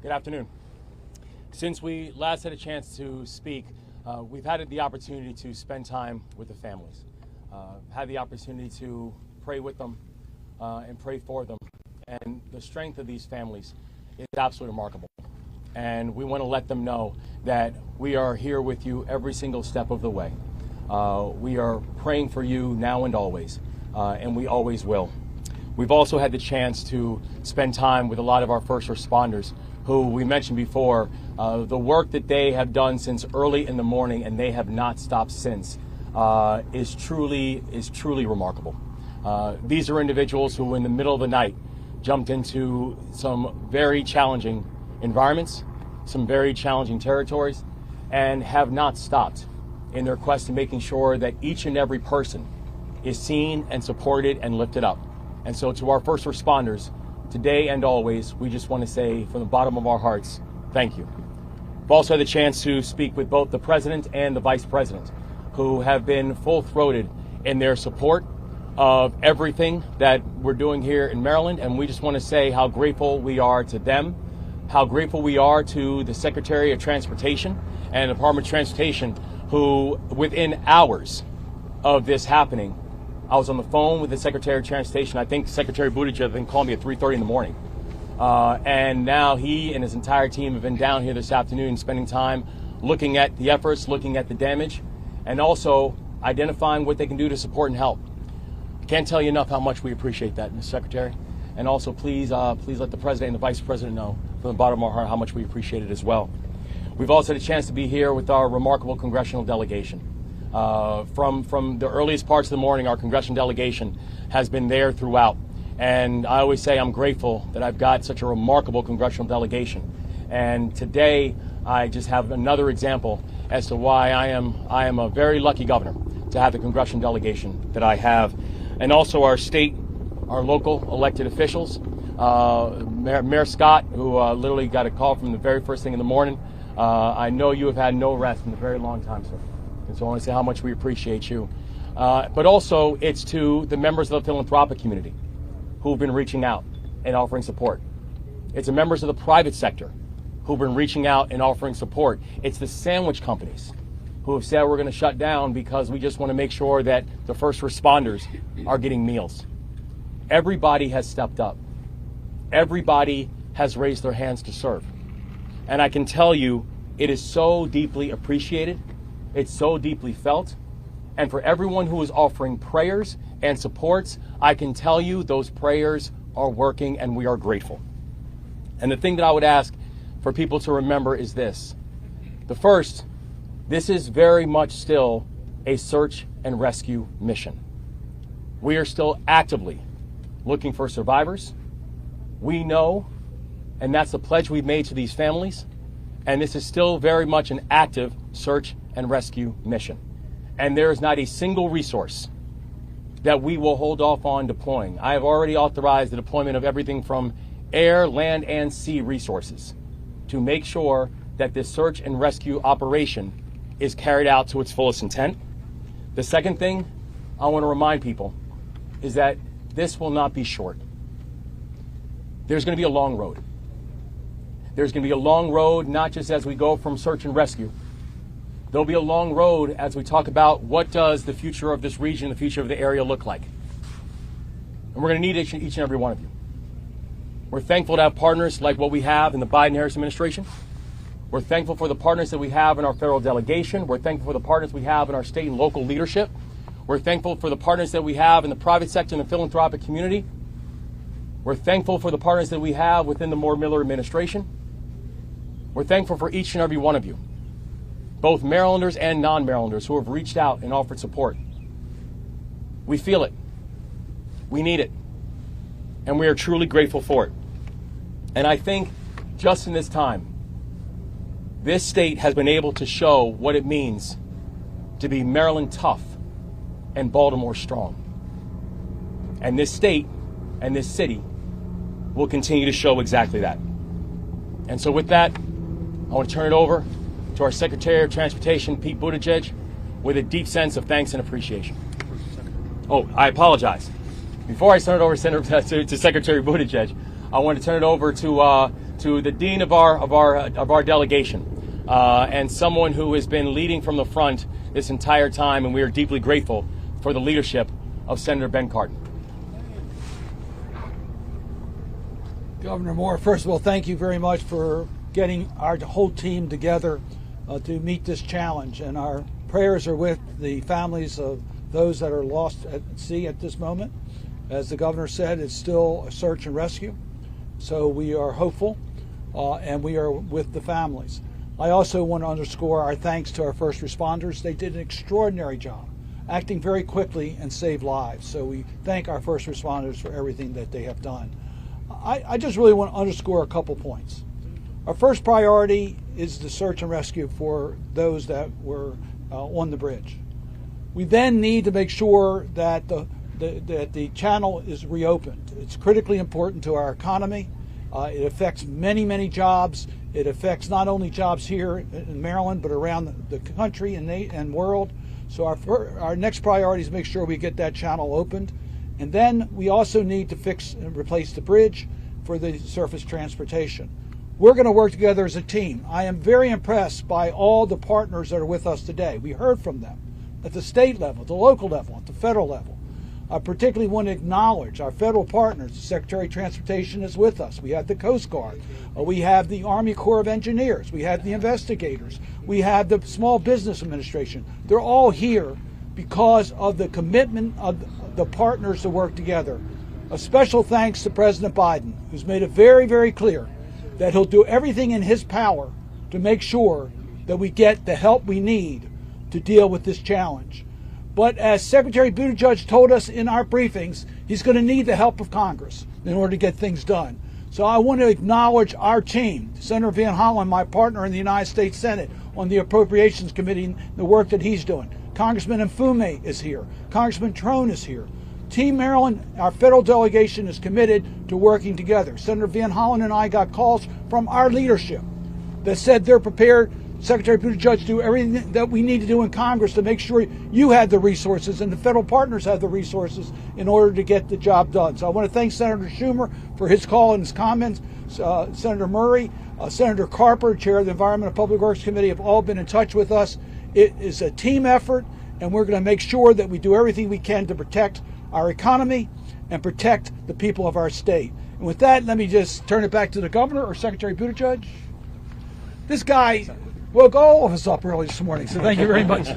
Good afternoon. Since we last had a chance to speak, we've had the opportunity to spend time with the families, had the opportunity to pray with them and pray for them. And the strength of these families is absolutely remarkable. And we want to let them know that we are here with you every single step of the way. We are praying for you now and always, and we always will. We've also had the chance to spend time with a lot of our first responders who we mentioned before, the work that they have done since early in the morning, and they have not stopped since, is truly remarkable. These are individuals who in the middle of the night jumped into some very challenging environments, some very challenging territories, and have not stopped in their quest to making sure that each and every person is seen and supported and lifted up. And so to our first responders, today and always, we just want to say from the bottom of our hearts, thank you. We've also had the chance to speak with both the president and the vice president, who have been full-throated in their support of everything that we're doing here in Maryland. And we just want to say how grateful we are to them, how grateful we are to the Secretary of Transportation and the Department of Transportation, who within hours of this happening, I was on the phone with the Secretary of Transportation. I think Secretary Buttigieg called me at 3:30 in the morning. And now he and his entire team have been down here this afternoon spending time looking at the efforts, looking at the damage, and also identifying what they can do to support and help. I can't tell you enough how much we appreciate that, Mr. Secretary. And also please let the President and the Vice President know from the bottom of our heart how much we appreciate it as well. We've also had a chance to be here with our remarkable congressional delegation. From the earliest parts of the morning, our congressional delegation has been there throughout. And I always say I'm grateful that I've got such a remarkable congressional delegation. And today, I just have another example as to why I am a very lucky governor to have the congressional delegation that I have. And also our state, our local elected officials, Mayor Scott, who literally got a call from the very first thing in the morning. I know you have had no rest in a very long time, sir. And so I want to say how much we appreciate you. But also, it's to the members of the philanthropic community who've been reaching out and offering support. It's the members of the private sector who've been reaching out and offering support. It's the sandwich companies who have said we're going to shut down because we just want to make sure that the first responders are getting meals. Everybody has stepped up. Everybody has raised their hands to serve. And I can tell you, it is so deeply appreciated. It's so deeply felt. And for everyone who is offering prayers and supports, I can tell you those prayers are working and we are grateful. And the thing that I would ask for people to remember is this. The first, this is very much still a search and rescue mission. We are still actively looking for survivors. We know, and that's the pledge we've made to these families, and this is still very much an active search and rescue mission. And there is not a single resource that we will hold off on deploying. I have already authorized the deployment of everything from air, land, and sea resources to make sure that this search and rescue operation is carried out to its fullest intent. The second thing I want to remind people is that this will not be short. There's going to be a long road. There's going to be a long road, not just as we go from search and rescue. There'll be a long road as we talk about what does the future of this region, the future of the area look like. And we're going to need each and every one of you. We're thankful to have partners like what we have in the Biden-Harris administration. We're thankful for the partners that we have in our federal delegation. We're thankful for the partners we have in our state and local leadership. We're thankful for the partners that we have in the private sector and the philanthropic community. We're thankful for the partners that we have within the Moore-Miller administration. We're thankful for each and every one of you, both Marylanders and non-Marylanders who have reached out and offered support. We feel it. We need it. And we are truly grateful for it. And I think just in this time, this state has been able to show what it means to be Maryland tough and Baltimore strong. And this state and this city will continue to show exactly that. And so with that, I want to turn it over to our Secretary of Transportation, Pete Buttigieg, with a deep sense of thanks and appreciation. Oh, I apologize. Before I turn it over to Secretary Buttigieg, I want to turn it over to to the dean of our delegation, and someone who has been leading from the front this entire time, and we are deeply grateful for the leadership of Senator Ben Cardin. Governor Moore, first of all, thank you very much for getting our whole team together to meet this challenge, and our prayers are with the families of those that are lost at sea at this moment. As the governor said, it's still a search and rescue, so we are hopeful and we are with the families. I also want to underscore our thanks to our first responders. They did an extraordinary job, acting very quickly and saved lives. So we thank our first responders for everything that they have done. I just really want to underscore a couple points. Our first priority is the search and rescue for those that were on the bridge. We then need to make sure that the channel is reopened. It's critically important to our economy. It affects many, many jobs. It affects not only jobs here in Maryland, but around the country and world. So our next priority is to make sure we get that channel opened. And then we also need to fix and replace the bridge for the surface transportation. We're going to work together as a team. I am very impressed by all the partners that are with us today. We heard from them at the state level, the local level, at the federal level. I particularly want to acknowledge our federal partners. The Secretary of Transportation is with us. We have the Coast Guard. We have the Army Corps of Engineers. We have the investigators. We have the Small Business Administration. They're all here because of the commitment of the partners to work together. A special thanks to President Biden, who's made it very, very clear that he'll do everything in his power to make sure that we get the help we need to deal with this challenge. But as Secretary Buttigieg told us in our briefings, he's going to need the help of Congress in order to get things done. So I want to acknowledge our team, Senator Van Hollen, my partner in the United States Senate on the Appropriations Committee, and the work that he's doing. Congressman Mfume is here. Congressman Trone is here. Team Maryland, our federal delegation, is committed to working together. Senator Van Hollen and I got calls from our leadership that said they're prepared, Secretary Buttigieg, to do everything that we need to do in Congress to make sure you have the resources and the federal partners have the resources in order to get the job done. So I want to thank Senator Schumer for his call and his comments. Senator Murray, Senator Carper, Chair of the Environment and Public Works Committee, have all been in touch with us. It is a team effort, and we're going to make sure that we do everything we can to protect our economy and protect the people of our state. And with that, let me just turn it back to the governor or Secretary Buttigieg. This guy woke all of us up early this morning, so thank you very much.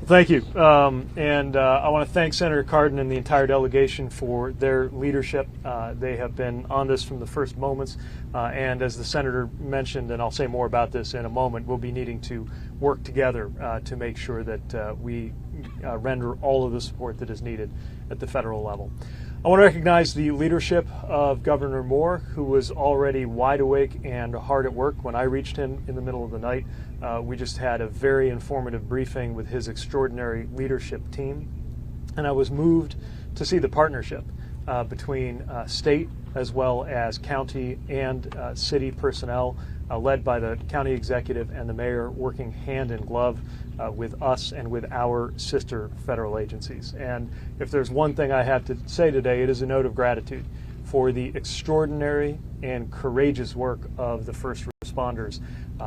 Thank you. I want to thank Senator Cardin and the entire delegation for their leadership. They have been on this from the first moments. And as the Senator mentioned, and I'll say more about this in a moment, we'll be needing to work together to make sure that we render all of the support that is needed at the federal level. I want to recognize the leadership of Governor Moore, who was already wide awake and hard at work when I reached him in the middle of the night. We just had a very informative briefing with his extraordinary leadership team, and I was moved to see the partnership between state as well as county and city personnel, led by the county executive and the mayor, working hand in glove with us and with our sister federal agencies. And if there's one thing I have to say today, it is a note of gratitude for the extraordinary and courageous work of the first responders,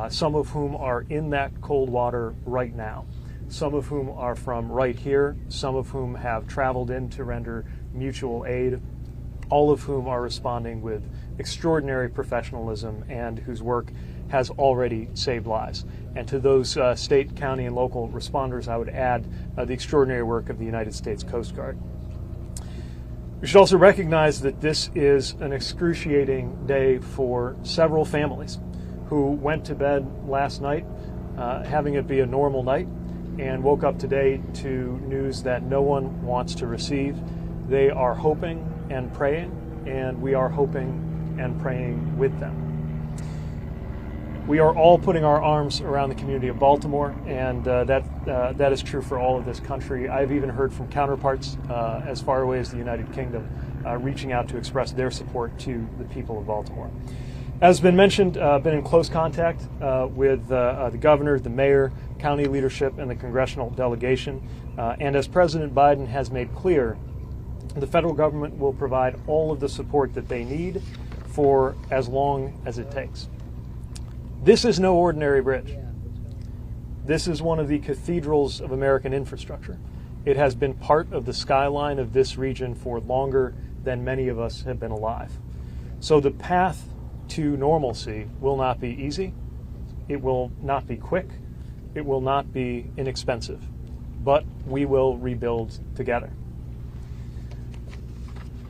some of whom are in that cold water right now, some of whom are from right here, some of whom have traveled in to render mutual aid, all of whom are responding with extraordinary professionalism and whose work has already saved lives. And to those state, county, and local responders, I would add the extraordinary work of the United States Coast Guard. We should also recognize that this is an excruciating day for several families who went to bed last night having it be a normal night and woke up today to news that no one wants to receive. They are hoping and praying, and we are hoping and praying with them. We are all putting our arms around the community of Baltimore, and that is true for all of this country. I've even heard from counterparts as far away as the United Kingdom reaching out to express their support to the people of Baltimore. As has been mentioned, been in close contact with the governor, the mayor, county leadership, and the congressional delegation. And as President Biden has made clear, the federal government will provide all of the support that they need for as long as it takes. This is no ordinary bridge. This is one of the cathedrals of American infrastructure. It has been part of the skyline of this region for longer than many of us have been alive. So the path to normalcy will not be easy. It will not be quick. It will not be inexpensive. But we will rebuild together.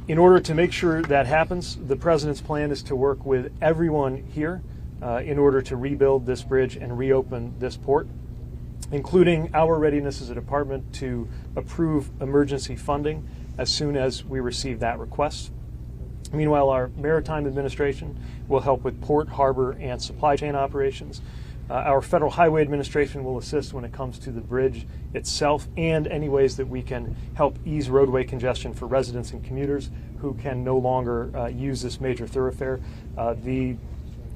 In order to make sure that happens, the President's plan is to work with everyone here in order to rebuild this bridge and reopen this port, including our readiness as a department to approve emergency funding as soon as we receive that request. Meanwhile, our Maritime Administration will help with port, harbor, and supply chain operations. Our Federal Highway Administration will assist when it comes to the bridge itself and any ways that we can help ease roadway congestion for residents and commuters who can no longer use this major thoroughfare. The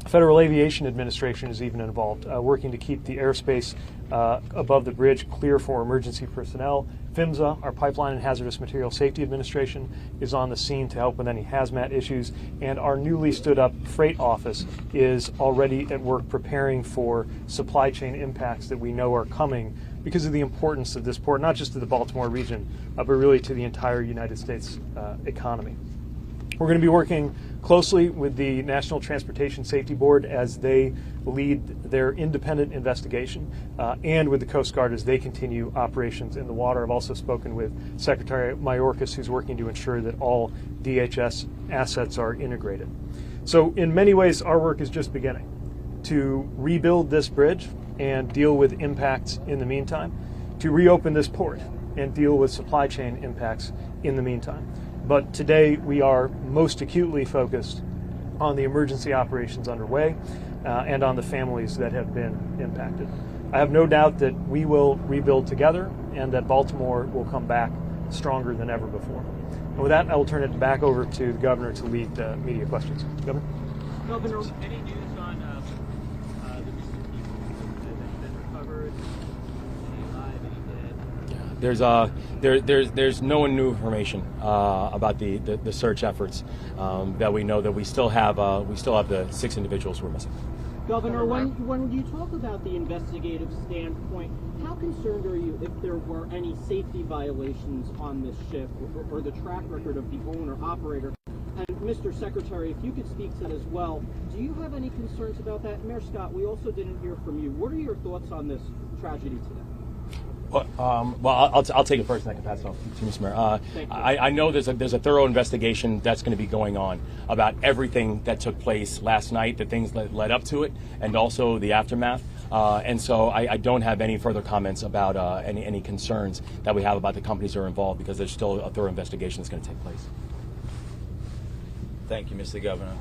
Federal Aviation Administration is even involved, working to keep the airspace above the bridge clear for emergency personnel. PHMSA, our Pipeline and Hazardous Materials Safety Administration, is on the scene to help with any hazmat issues, and our newly stood up Freight Office is already at work preparing for supply chain impacts that we know are coming because of the importance of this port, not just to the Baltimore region, but really to the entire United States economy. We're going to be working closely with the National Transportation Safety Board as they lead their independent investigation and with the Coast Guard as they continue operations in the water. I've also spoken with Secretary Mayorkas, who's working to ensure that all DHS assets are integrated. So in many ways, our work is just beginning to rebuild this bridge and deal with impacts in the meantime, to reopen this port and deal with supply chain impacts in the meantime. But today we are most acutely focused on the emergency operations underway and on the families that have been impacted. I have no doubt that we will rebuild together and that Baltimore will come back stronger than ever before. And with that, I will turn it back over to the Governor to lead media questions. Governor? Governor, any news on the missing people that have been recovered? Any alive, any dead? There's no new information about the search efforts that we know that we still have the 6 individuals who are missing. Governor, when you talk about the investigative standpoint, how concerned are you if there were any safety violations on this ship or the track record of the owner operator? And Mr. Secretary, if you could speak to that as well, do you have any concerns about that? Mayor Scott, we also didn't hear from you. What are your thoughts on this tragedy today? Well, I'll take it first, and I can pass it off to Mr. Mayor. I know there's a thorough investigation that's going to be going on about everything that took place last night, the things that led up to it, and also the aftermath. And so I don't have any further comments about any concerns that we have about the companies that are involved, because there's still a thorough investigation that's going to take place. Thank you, Mr. Governor.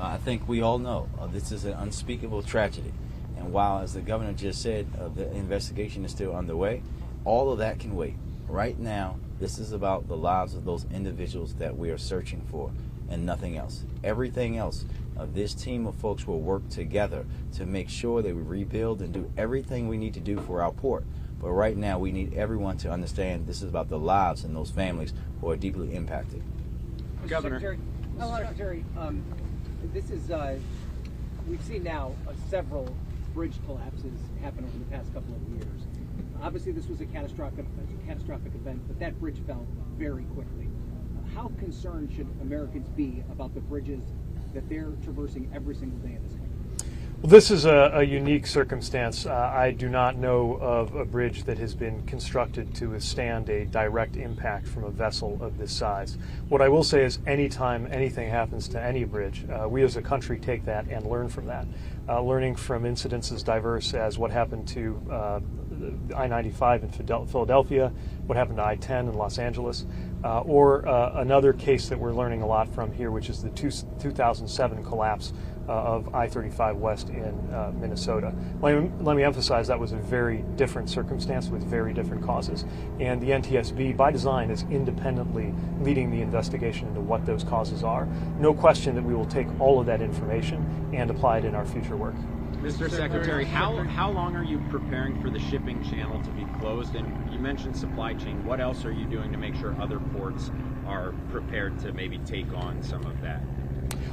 I think we all know this is an unspeakable tragedy. And while, as the governor just said, the investigation is still underway, all of that can wait. Right now, this is about the lives of those individuals that we are searching for and nothing else. Everything else, this team of folks will work together to make sure that we rebuild and do everything we need to do for our port. But right now, we need everyone to understand this is about the lives and those families who are deeply impacted. Governor. Secretary, this is, we've seen now several bridge collapses happen over the past couple of years. Obviously, this was a catastrophic event, but that bridge fell very quickly. How concerned should Americans be about the bridges that they're traversing every single day in this country? Well, this is a unique circumstance. I do not know of a bridge that has been constructed to withstand a direct impact from a vessel of this size. What I will say is anytime anything happens to any bridge, we as a country take that and learn from that. Learning from incidents as diverse as what happened to I-95 in Philadelphia, what happened to I-10 in Los Angeles, or another case that we're learning a lot from here, which is the 2007 collapse of I-35 West in Minnesota. Let me emphasize that was a very different circumstance with very different causes. And the NTSB, by design, is independently leading the investigation into what those causes are. No question that we will take all of that information and apply it in our future work. Mr. Secretary, how long are you preparing for the shipping channel to be closed? And you mentioned supply chain. What else are you doing to make sure other ports are prepared to maybe take on some of that?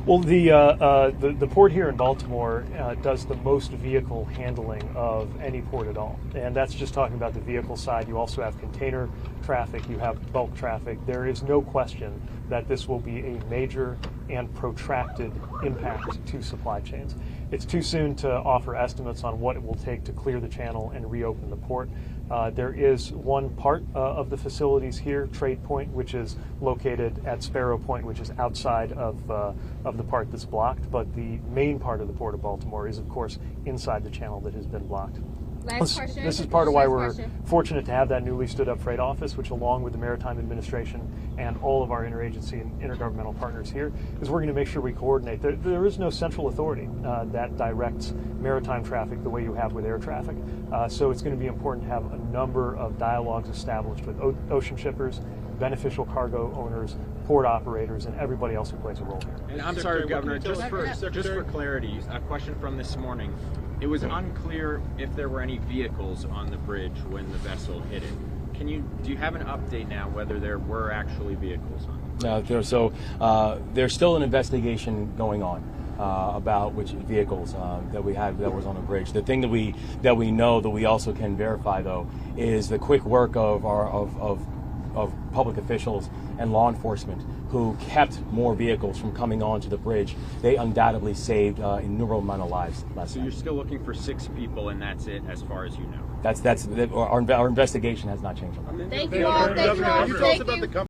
Well, the port here in Baltimore does the most vehicle handling of any port at all, and that's just talking about the vehicle side. You also have container traffic, you have bulk traffic. There is no question that this will be a major and protracted impact to supply chains. It's too soon to offer estimates on what it will take to clear the channel and reopen the port. There is one part of the facilities here, Trade Point, which is located at Sparrow Point, which is outside of the part that's blocked. But the main part of the Port of Baltimore is, of course, inside the channel that has been blocked. Last question. This is part of why we're question. fortunate to have that newly stood up freight office, which along with the Maritime Administration and all of our interagency and intergovernmental partners here, is we're going to make sure we coordinate. There is no central authority that directs maritime traffic the way you have with air traffic. So it's going to be important to have a number of dialogues established with ocean shippers, beneficial cargo owners, port operators, and everybody else who plays a role here. And I'm sorry, Governor, just for clarity, a question from this morning. It was unclear if there were any vehicles on the bridge when the vessel hit it. Do you have an update now whether there were actually vehicles on it? There's still an investigation going on about which vehicles that we had that was on the bridge. The thing that we know that we also can verify, though, is the quick work of public officials and law enforcement who kept more vehicles from coming onto the bridge. They undoubtedly saved innumerable amount of lives last So night. you're still looking for 6 people, and that's it, as far as you know. Our investigation has not changed. Thank you all. Thank you all. Thank you.